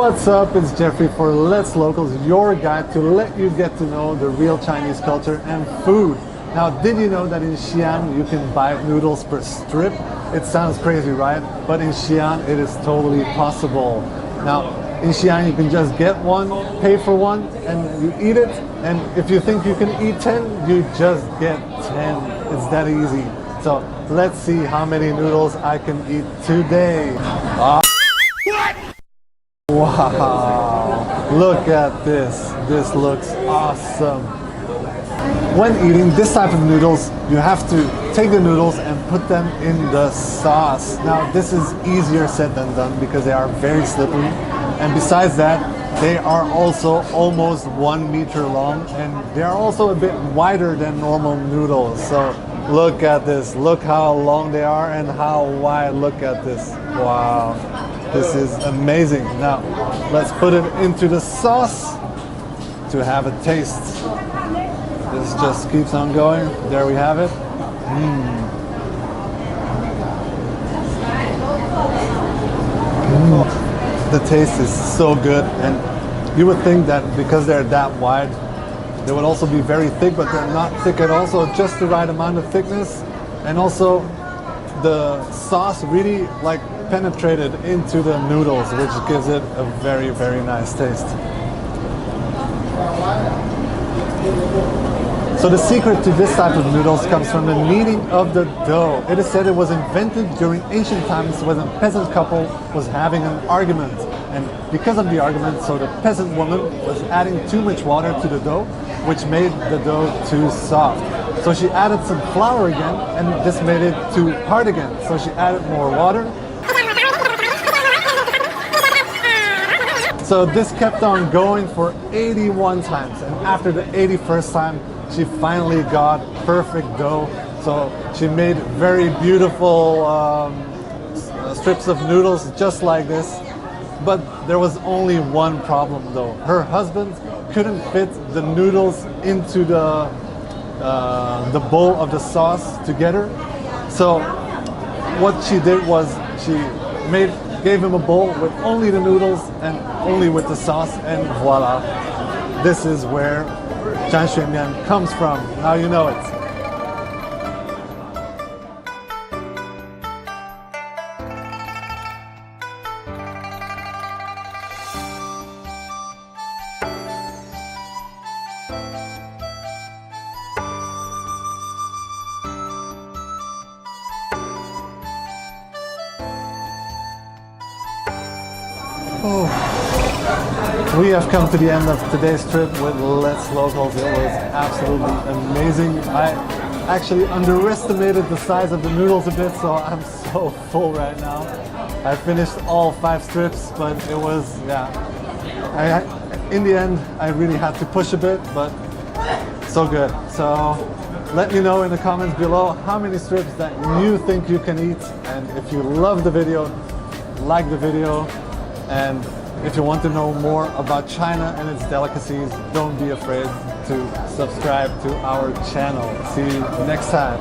What's up? It's Jeffrey for Let's Locals, your guide to let you get to know the real Chinese culture and food. Now, did you know that in Xi'an you can buy noodles per strip? It sounds crazy, right? But in Xi'an it is totally possible. Now, in Xi'an you can just get one, pay for one, and you eat it. And if you think you can eat 10, you just get 10. It's that easy. So let's see how many noodles I can eat today. Wow, look at this. This looks awesome. When eating this type of noodles, you have to take the noodles and put them in the sauce. Now, this is easier said than done because they are very slippery. And besides that, they are also almost 1 meter long, and they are also a bit wider than normal noodles. So look at this. Look how long they are and how wide. Look at this. Wow. This is amazing. Now, let's put it into the sauce to have a taste. This just keeps on going. There we have it. The taste is so good, and you would think that because they're that wide, they would also be very thick, but they're not thick at all. So just the right amount of thickness, and also the sauce really like penetrated into the noodles, which gives it a very, very nice taste. So the secret to this type of noodles comes from the kneading of the dough. It is said it was invented during ancient times when a peasant couple was having an argument. And because of the argument, so the peasant woman was adding too much water to the dough, which made the dough too soft. So she added some flour again, and this made it too hard again. So she added more water. So this kept on going for 81 times, and after the 81st time, she finally got perfect dough. So she made very beautiful strips of noodles just like this. But there was only one problem though. Her husband couldn't fit the noodles into the bowl of the sauce together. So what she did was she gave him a bowl with only the noodles and only with the sauce, and voila. This is where Zhanshuimian comes from. Now you know it. We have come to the end of today's trip with Let's Locals. It was absolutely amazing. I actually underestimated the size of the noodles a bit, so I'm so full right now. I finished all 5 strips, but it was, in the end, I really had to push a bit, but so good. So let me know in the comments below how many strips that you think you can eat, and if you love the video, like the video, and if you want to know more about China and its delicacies, don't be afraid to subscribe to our channel. See you next time.